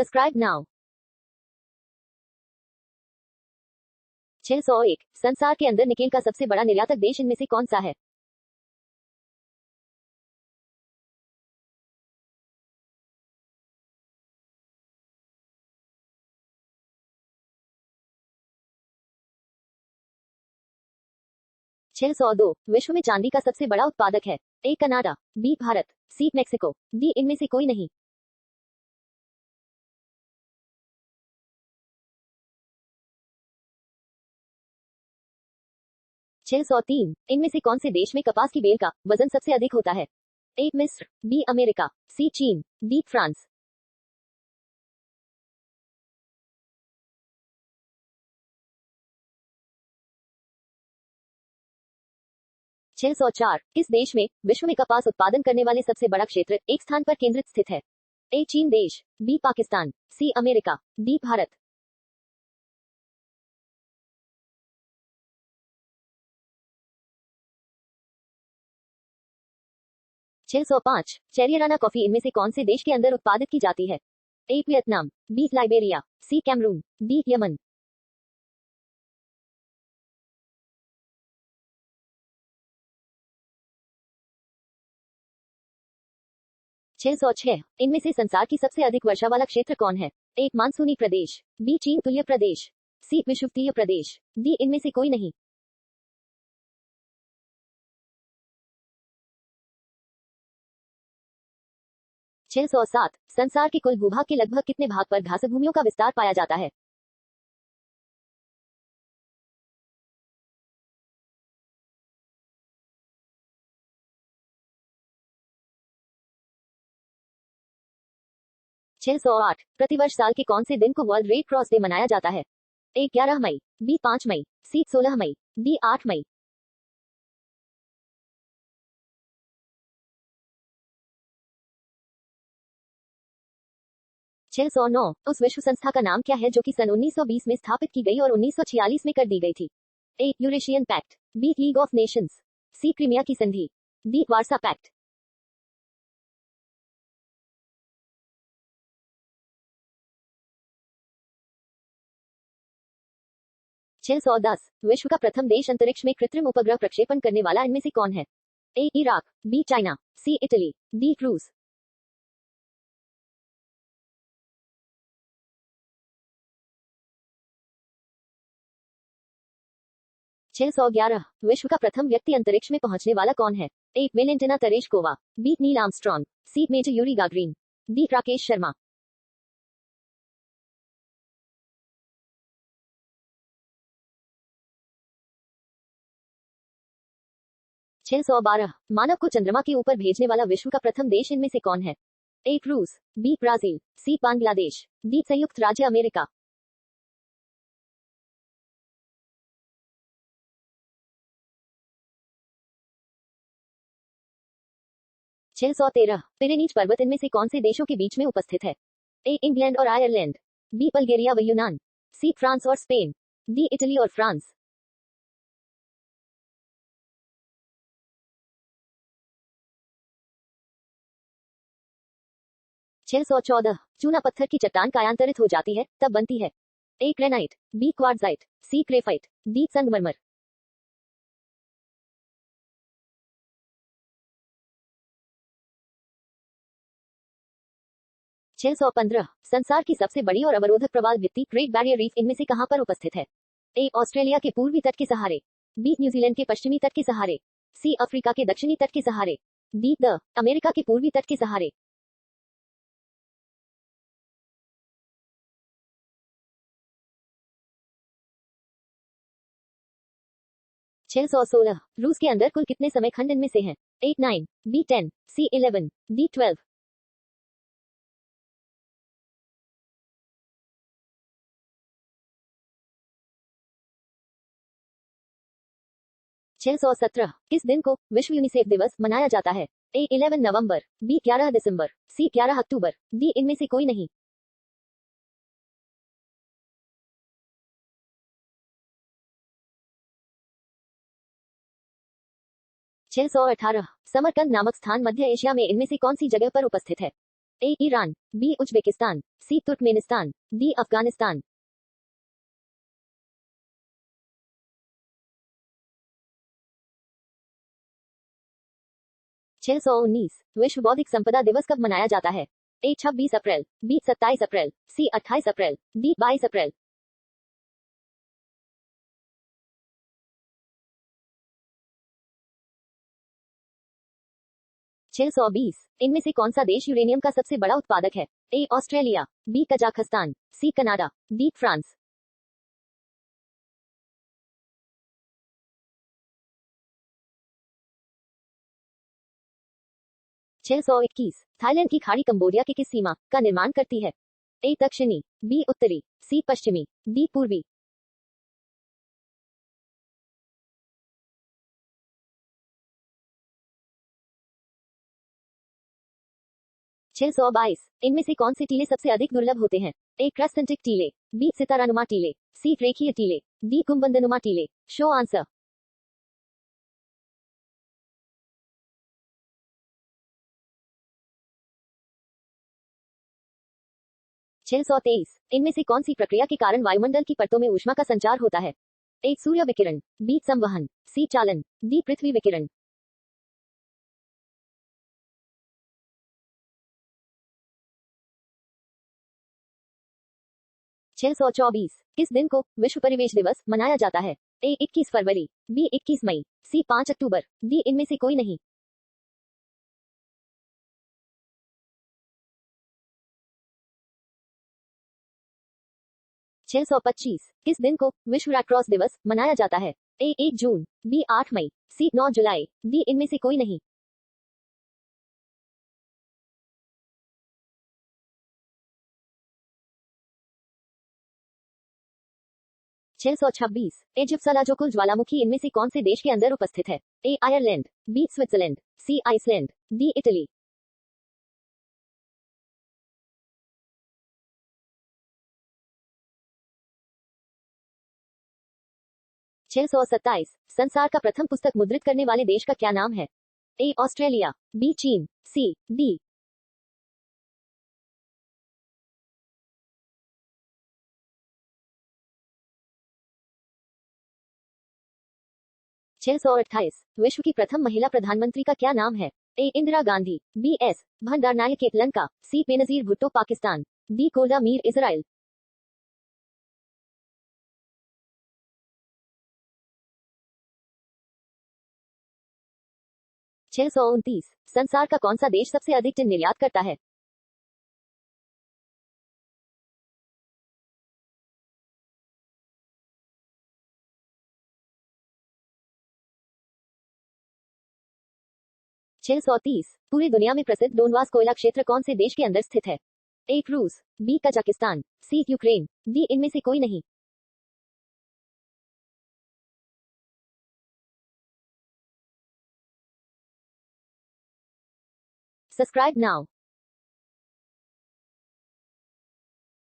Subscribe now. 601 संसार के अंदर निकेल का सबसे बड़ा निर्यातक देश इनमें से कौन सा है? छह सौ दो विश्व में चांदी का सबसे बड़ा उत्पादक है? A Canada, B Bharat, C Mexico, D इनमें से कोई नहीं। 603 इनमें से कौन से देश में कपास की बेल का वजन सबसे अधिक होता है? ए मिस्र, बी अमेरिका, सी चीन, डी फ्रांस। 604 किस देश में विश्व में कपास उत्पादन करने वाले सबसे बड़ा क्षेत्र एक स्थान पर केंद्रित स्थित है? ए चीन देश, B Pakistan, C America, D Bharat. 605 चेरियराना कॉफी इनमें से कौन से देश के अंदर उत्पादित की जाती है? ए वियतनाम, बी लाइबेरिया, सी कैमरून, डी यमन। 606 इनमें से संसार की सबसे अधिक वर्षा वाला क्षेत्र कौन है? ए मानसूनी प्रदेश, बी चीन तुल्य प्रदेश, सी विषुवतीय प्रदेश, डी इनमें से कोई नहीं। 607 संसार के कुल भूभाग के लगभग कितने भाग पर घास भूमियों का विस्तार पाया जाता है? छह सौ आठ प्रतिवर्ष साल के कौन से दिन को वर्ल्ड रेड क्रॉस डे मनाया जाता है? ए 11 मई, बी 5 मई, सी 16 मई, डी 8 मई। 609 उस विश्व संस्था का नाम क्या है जो कि सन 1920 में स्थापित की गई और 1946 में कर दी गई थी? A Eurasian pact, B League of Nations, C Crimea की संधि, डी वार्सा पैक्ट। 610 विश्व का प्रथम देश अंतरिक्ष में कृत्रिम उपग्रह प्रक्षेपण करने वाला इनमें से कौन है? ए इराक, बी चाइना, सी इटली, डी रूस। 611 विश्व का प्रथम व्यक्ति अंतरिक्ष में पहुंचने वाला कौन है? A Valentina Tereshkova, B Neil Armstrong, C Major Yuri Gagarin, D Rakesh Sharma. 612 मानव को चंद्रमा के ऊपर भेजने वाला विश्व का प्रथम देश इनमें से कौन है? ए रूस, बी ब्राजील, सी बांग्लादेश, डी संयुक्त राज्य अमेरिका। 613 पिरेनीज पर्वत इनमें से कौन से देशों के बीच में उपस्थित है? ए इंग्लैंड और आयरलैंड, बी बल्गेरिया व यूनान, सी फ्रांस और स्पेन, डी इटली और फ्रांस। 614 चूना पत्थर की चट्टान कायांतरित हो जाती है तब बनती है? ए ग्रेनाइट, बी क्वार्ट्जाइट, सी ग्रेफाइट, डी संगमरमर। 615 संसार की सबसे बड़ी और अवरोधक प्रवाल भित्ति ग्रेट बैरियर रीफ इनमें से कहां पर उपस्थित है? ए ऑस्ट्रेलिया के पूर्वी तट के सहारे, बी न्यूजीलैंड के पश्चिमी तट के सहारे, सी अफ्रीका के दक्षिणी तट के सहारे, डी द अमेरिका के पूर्वी तट के सहारे। 616 रूस के अंदर कुल कितने समय खंड इनमें से हैं? ए 9, बी 10, सी 11, डी 12। 617 किस दिन को विश्व यूनिसेफ दिवस मनाया जाता है? ए 11 नवंबर, बी 11 दिसंबर, सी 11 अक्टूबर, डी इनमें से कोई नहीं। 618 समरकंद नामक स्थान मध्य एशिया में इनमें से कौन सी जगह पर उपस्थित है? ए ईरान, बी उज्बेकिस्तान, सी तुर्कमेनिस्तान, डी अफगानिस्तान। 619 विश्व बौद्धिक संपदा दिवस कब मनाया जाता है? ए 26 अप्रैल, बी 27 अप्रैल, सी 28 अप्रैल, डी 22 अप्रैल। 620 इनमें से कौन सा देश यूरेनियम का सबसे बड़ा उत्पादक है? A Australia, B Kazakhstan, C Canada, D France. 621 Thailand की खाड़ी कंबोडिया के किस सीमा का निर्माण करती है? ए दक्षिणी, बी उत्तरी, सी पश्चिमी, डी पूर्वी। 622 इनमें से कौन से टीले सबसे अधिक दुर्लभ होते हैं? ए क्रस्टेंटिक टीले, बी सितारानुमा टीले, सी रेखीय टीले, डी कुंभबंधनुमा टीले। Show answer. 623 इनमें से कौन सी प्रक्रिया के कारण वायुमंडल की परतों में ऊष्मा का संचार होता है? ए सूर्य विकिरण, बी संवहन, सी चालन, डी पृथ्वी विकिरण। 624 किस दिन को विश्व परिवेश दिवस मनाया जाता है? ए 21 फरवरी, बी 21 मई, सी 5 अक्टूबर, डी इनमें से कोई नहीं। 625 किस दिन को विश्व रेड क्रॉस दिवस मनाया जाता है? ए 1 जून, बी 8 मई, सी 9 जुलाई, डी इनमें से कोई नहीं। 626 इजिप्ट सलाजोकुल ज्वालामुखी इनमें से कौन से देश के अंदर उपस्थित है? ए आयरलैंड, बी स्विट्जरलैंड, सी आइसलैंड, डी इटली। 627 संसार का प्रथम पुस्तक मुद्रित करने वाले देश का क्या नाम है? ए ऑस्ट्रेलिया, बी चीन, सी डी। 628 विश्व की प्रथम महिला प्रधानमंत्री का क्या नाम है? ए इंदिरा गांधी, बी एस भंडारनायके लंका, सी बेनजीर भुट्टो पाकिस्तान, डी गोल्डा मीर इजराइल। 629 संसार का कौन सा देश सबसे अधिक टिन निर्यात करता है? छह सौ तीस पूरी दुनिया में प्रसिद्ध डोनबास कोयला क्षेत्र कौन से देश के अंदर स्थित है? ए रूस, बी कजाकिस्तान, सी यूक्रेन, डी इनमें से कोई नहीं। Subscribe now.